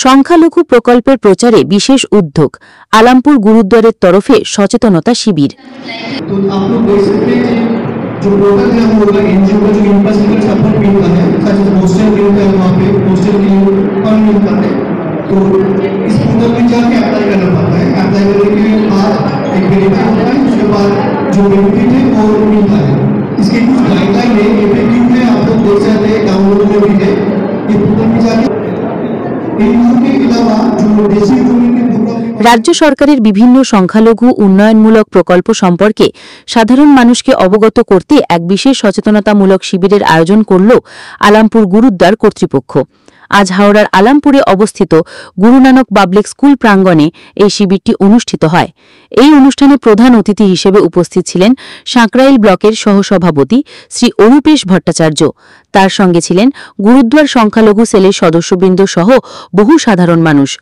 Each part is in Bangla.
সংখ্যালঘু প্রকল্পের প্রচারে বিশেষ উদ্যোগ আলামপুর গুরুদ্বারের তরফে সচেতনতা শিবির। जो पोर्टल है वो होगा एनजीओ का जो इंफ्रास्ट्रक्चर सपोर्ट मिलता है सच हॉस्टल मिलता है वहाँ पे हॉस्टल के लिए फंड मिलता है तो इस पोर्टल में जाके अप्लाई करना पड़ता है। अप्लाई करने के बाद एक वेरीफाई होता है उसके बाद जो बेनिफिट है वो मिलता है। इसके कुछ गाइडलाइन है एफएक्यू में आप लोग देख सकते हैं डाउनलोड में भी है। ये पोर्टल में जाके इनके अलावा जो बेसिक রাজ্য সরকারের বিভিন্ন সংখ্যালঘু উন্নয়নমূলক প্রকল্প সম্পর্কে সাধারণ মানুষকে অবগত করতে এক বিশেষ সচেতনতামূলক শিবিরের আয়োজন করল আলামপুর গুরুদ্বার কর্তৃপক্ষ। আজ হাওড়ার আলামপুরে অবস্থিত গুরু নানক পাবলিক স্কুল প্রাঙ্গণে এই শিবিরটি অনুষ্ঠিত হয়। এই অনুষ্ঠানে প্রধান অতিথি হিসেবে উপস্থিত ছিলেন সাঁকরাইল ব্লকের সহসভাপতি শ্রী অরূপেশ ভট্টাচার্য। তার সঙ্গে ছিলেন গুরুদ্বার সংখ্যালঘু সেলের সদস্যবৃন্দ সহ বহু সাধারণ মানুষ।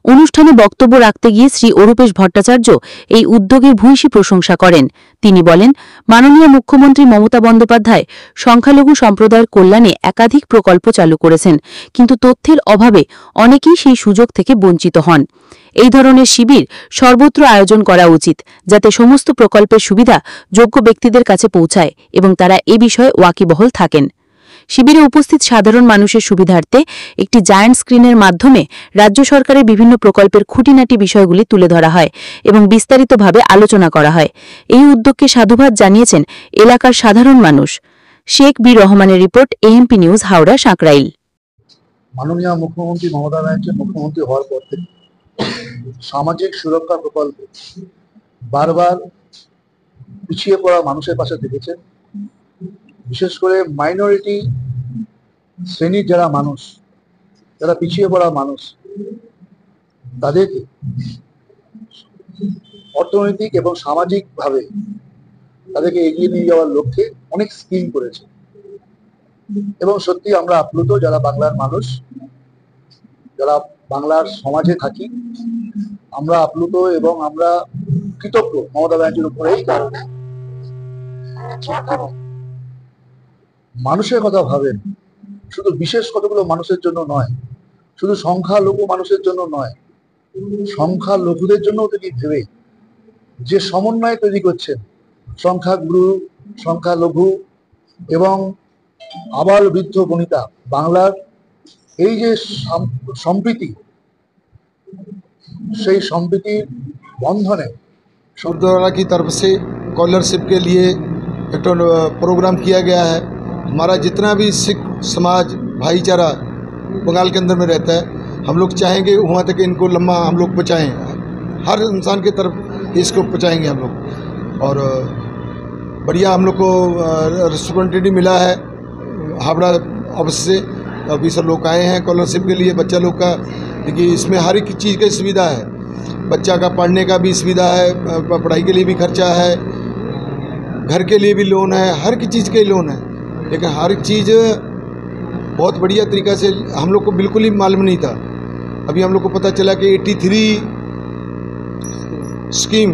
অনুষ্ঠানে বক্তব্য রাখতে গিয়ে শ্রী অরূপেশ ভট্টাচার্য এই উদ্যোগের ভূয়সী প্রশংসা করেন। তিনি বলেন, মাননীয় মুখ্যমন্ত্রী মমতা বন্দ্যোপাধ্যায় সংখ্যালঘু সম্প্রদায়ের কল্যাণে একাধিক প্রকল্প চালু করেছেন, কিন্তু তথ্যের অভাবে অনেকেই সেই সুযোগ থেকে বঞ্চিত হন। এই ধরনের শিবির সর্বত্র আয়োজন করা উচিত, যাতে সমস্ত প্রকল্পের সুবিধা যোগ্য ব্যক্তিদের কাছে পৌঁছায় এবং তারা এ বিষয়ে ওয়াকিবহল থাকেন। শিবিরে উপস্থিত সাধারণ মানুষের সুবিধার্থে একটি জায়ান্ট স্ক্রিনের মাধ্যমে রাজ্য সরকারের বিভিন্ন প্রকল্পের খুঁটিনাটি বিষয়গুলি তুলে ধরা হয় এবং বিস্তারিতভাবে আলোচনা করা হয়। এই উদ্যোগকে সাধুবাদ জানিয়েছেন এলাকার সাধারণ মানুষ। শেখ বি রহমানের report, AMP news, Howrah, Sankrail. মাননীয় মুখ্যমন্ত্রী মমতা ব্যানার্জি মুখ্যমন্ত্রী হওয়ার পর থেকে সামাজিক সুরক্ষা প্রকল্প বারবার পিছিয়ে পড়া মানুষের পাশে থেকেছেন। বিশেষ করে মাইনরিটি শ্রেণীর যারা মানুষ, যারা পিছিয়ে পড়া মানুষ, তাদেরকে অর্থনৈতিক এবং সামাজিকভাবে তাদেরকে এগিয়ে নিয়ে যাওয়ার লক্ষ্যে অনেক স্কিম করেছে এবং সত্যি আমরা আপ্লুত, যারা বাংলার মানুষ, যারা বাংলার সমাজে থাকি, আমরা আপ্লুত এবং আমরা কৃতজ্ঞ মমতা ব্যানার্জির উপরে। এই কারণে মানুষের কথা ভাবেন, শুধু বিশেষ কতগুলো মানুষের জন্য নয়, শুধু সংখ্যালঘু মানুষের জন্য নয়, সংখ্যালঘুদের জন্য তিনি ভেবে যে সমন্বয় তৈরি করছেন সংখ্যাগুরু, সংখ্যালঘু এবং আবাল বৃদ্ধ বনিতা, বাংলার এই যে সম্প্রীতি, সেই সম্প্রীতির বন্ধনে गुरुद्वारा की तरफ से स्कॉलरशिप के लिए एक प्रोग्राम किया गया है। हमारा जितना भी सिख समाज भाईचारा बंगाल के अंदर में रहता है, हम लोग चाहेंगे वहाँ तक इनको लम्बा हम लोग पहुँचाएँ, हर इंसान की तरफ इसको पहुँचाएंगे हम लोग। और बढ़िया हम लोग को रिस्पॉन्सिबिलिटी मिला है हावड़ा ऑफिस से, ऑफिसर लोग आए हैं स्कॉलरशिप के लिए बच्चा लोग का। देखिए इसमें हर एक चीज़ की सुविधा है, बच्चा का पढ़ने का भी सुविधा है, पढ़ाई के लिए भी खर्चा है, घर के लिए भी लोन है, हर की चीज़ के लोन है। लेकिन हर चीज़ बहुत बढ़िया तरीक़ा से हम लोग को बिल्कुल ही मालूम नहीं था। अभी हम लोग को पता चला कि 83 स्कीम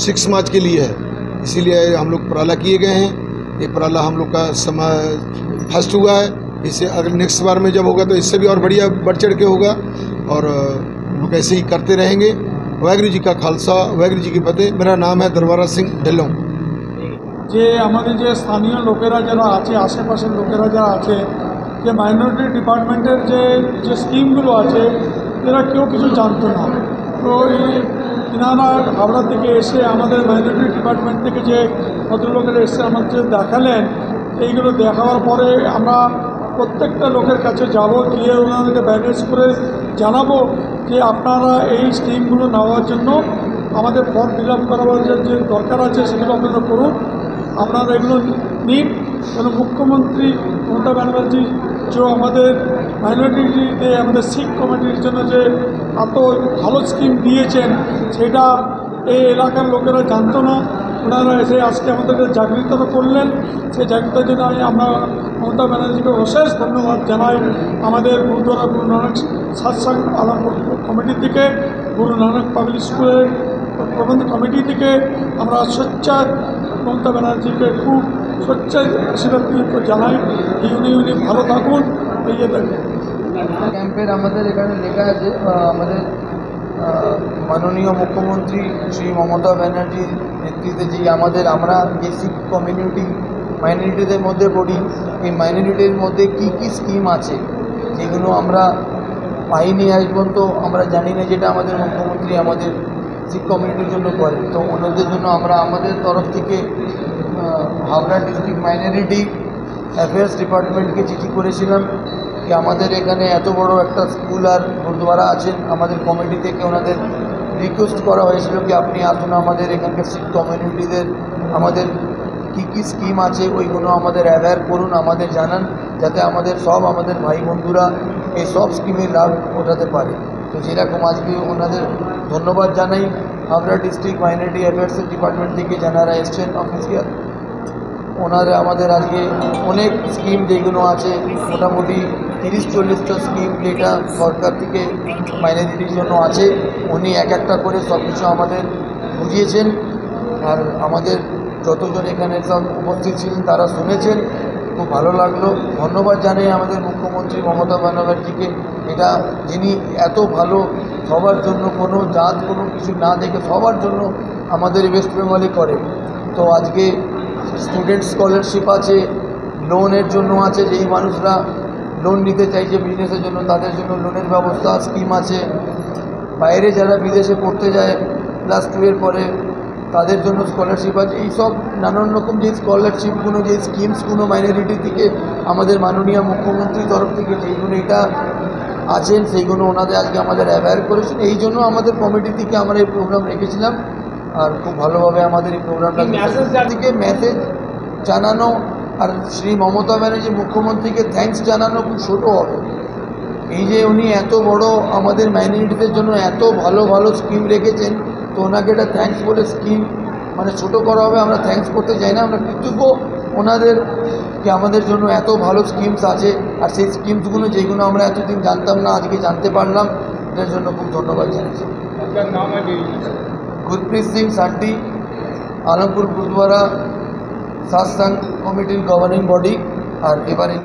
सिख समाज के लिए है, इसीलिए हम लोग उपराला किए गए हैं। ये उपराला हम लोग का फर्स्ट हुआ है। इससे अगर नेक्स्ट बार में जब होगा तो इससे भी और बढ़िया बढ़ चढ़ के होगा और लोग ऐसे ही करते रहेंगे। वाहिगुरु जी का खालसा, वाहिगुरु जी की फतेह। मेरा नाम है दरबारा सिंह ढिल्लों। যে আমাদের যে স্থানীয় লোকেরা যারা আছে, আশেপাশের লোকেরা যারা আছে, যে মাইনরিটি ডিপার্টমেন্টের যে স্কিমগুলো আছে, এরা কেউ কিছু জানতো না। তো এনারা হাওড়া থেকে এসে আমাদের মাইনরিটি ডিপার্টমেন্ট থেকে যে ভদ্রলোকেরা এসে আমাদের দেখালেন, এইগুলো দেখাবার পরে আমরা প্রত্যেকটা লোকের কাছে যাব, গিয়ে ওনাদেরকে ব্যানেজ করে জানাবো যে আপনারা এই স্কিমগুলো নেওয়ার জন্য আমাদের ফর্ম ফিল আপ করাবার যে দরকার আছে সেগুলো আপনারা করুন, আপনারা এগুলো নিন। কারণ মুখ্যমন্ত্রী মমতা ব্যানার্জি যে আমাদের মাইনরিটিতে আমাদের শিখ কমিটির জন্য যে এত ভালো স্কিম দিয়েছেন, সেটা এই এলাকার লোকেরা জানতো না। ওনারা এসে আজকে আমাদেরকে জাগৃত করলেন। সেই জাগৃতের জন্য আমরা মমতা ব্যানার্জিকে অশেষ ধন্যবাদ জানাই। আমাদের গুরুদ্বারা গুরু নানক সৎসঙ্গ আলামপুর কমিটি থেকে, গুরু নানক পাবলিক স্কুলের প্রবন্ধ কমিটি থেকে আমরা সোচ্চার মমতা ব্যানার্জিকে খুব সোচ্চার আশীর্বাদ জানাই। উনি ভালো থাকুন। এই স্টেপের আমাদের এখানে লেখা আছে আমাদের মাননীয় মুখ্যমন্ত্রী শ্রী মমতা ব্যানার্জির নেতৃত্বে যে আমরা যে শিখ কমিউনিটি মাইনরিটিদের মধ্যে পড়ি, এই মাইনরিটির মধ্যে কি কি স্কিম আছে যেগুলো আমরা পাইনি আজ পর্যন্ত, আমরা জানি না, যেটা আমাদের মুখ্যমন্ত্রী আমাদের শিখ কমিউনিটির জন্য করে। তো ওনাদের জন্য আমরা আমাদের তরফ থেকে হাবড়া ডিস্ট্রিক্ট মাইনরিটি অ্যাফেয়ার্স ডিপার্টমেন্টকে চিঠি করেছিলাম যে আমাদের এখানে এত বড় একটা স্কুল আর গুরুদ্বারা আছেন, আমাদের কমিটি থেকে ওনাদের রিকোয়েস্ট করা হয়েছিল কি আপনি আসুন আমাদের এখানকার শিখ কমিউনিটিদের আমাদের কী কী স্কিম আছে ওইগুলো আমাদের অ্যাওয়্যার করুন, আমাদের জানান, যাতে আমাদের ভাই বন্ধুরা এই সব স্কিমের লাভ ওঠাতে পারে। তো যেরকম আজকে ওনাদের ধন্যবাদ জানাই হাবড়া ডিস্ট্রিক্ট মাইনরিটি অ্যাফেয়ার্সের ডিপার্টমেন্ট থেকে যারা এসছেন অফিসিয়াল, ওনারা আমাদের আজকে অনেক স্কিম যেগুলো আছে মোটামুটি 30-40টা স্কিম যেটা সরকার থেকে মাইনরিটির জন্য আছে, উনি এক একটা করে সব কিছু আমাদের বুঝিয়েছেন। আর আমাদের যতজন এখানে সব উপস্থিত ছিলেন তারা শুনেছেন, খুব ভালো লাগলো। ধন্যবাদ জানাই আমাদের মুখ্যমন্ত্রী মমতা ব্যানার্জিকে, এটা যিনি এত ভালো সবার জন্য কোনো জাত কোনো কিছু না দেখে সবার জন্য আমাদের ওয়েস্ট বেঙ্গলে করে। তো আজকে স্টুডেন্ট স্কলারশিপ আছে, লোনের জন্য আছে, যেই মানুষরা লোন নিতে চাইছে বিজনেসের জন্য তাদের জন্য লোনের ব্যবস্থা স্কিম আছে, বাইরে যারা বিদেশে পড়তে যায় ক্লাস 2 এর পরে তাদের জন্য স্কলারশিপ আছে। এইসব নানান রকম যে স্কলারশিপগুলো যে স্কিমসগুলো মাইনরিটি থেকে আমাদের মাননীয় মুখ্যমন্ত্রীর তরফ থেকে যেইগুলো এটা আছেন সেইগুলো ওনাদের আজকে আমাদের অ্যাওয়্যার করেছেন। এই জন্য আমাদের কমিটি থেকে আমরা এই প্রোগ্রাম রেখেছিলাম আর খুব ভালোভাবে আমাদের এই প্রোগ্রামটা থেকে মেসেজ জানানো আর শ্রী মমতা ব্যানার্জি মুখ্যমন্ত্রীকে থ্যাঙ্কস জানানো খুব ছোটো হবে। এই যে উনি এত বড় আমাদের মাইনরিটিদের জন্য এত ভালো ভালো স্কিম রেখেছেন, তো ওনাকে এটা থ্যাঙ্কস বলে স্কিম মানে ছোটো করা হবে, আমরা থ্যাঙ্কস করতে চাই না, আমরা কৃতজ্ঞ ওনাদের যে আমাদের জন্য এত ভালো স্কিমস আছে। আর সেই স্কিমসগুলো যেগুলো আমরা এতদিন জানতাম না আজকে জানতে পারলাম, এটার জন্য খুব ধন্যবাদ জানাচ্ছি। গুরপ্রীত সিং সান্টি, আলমপুর গুরুদ্বারা সাতসঙ্গ কমিটির গভর্নিং বডি। আর এবারে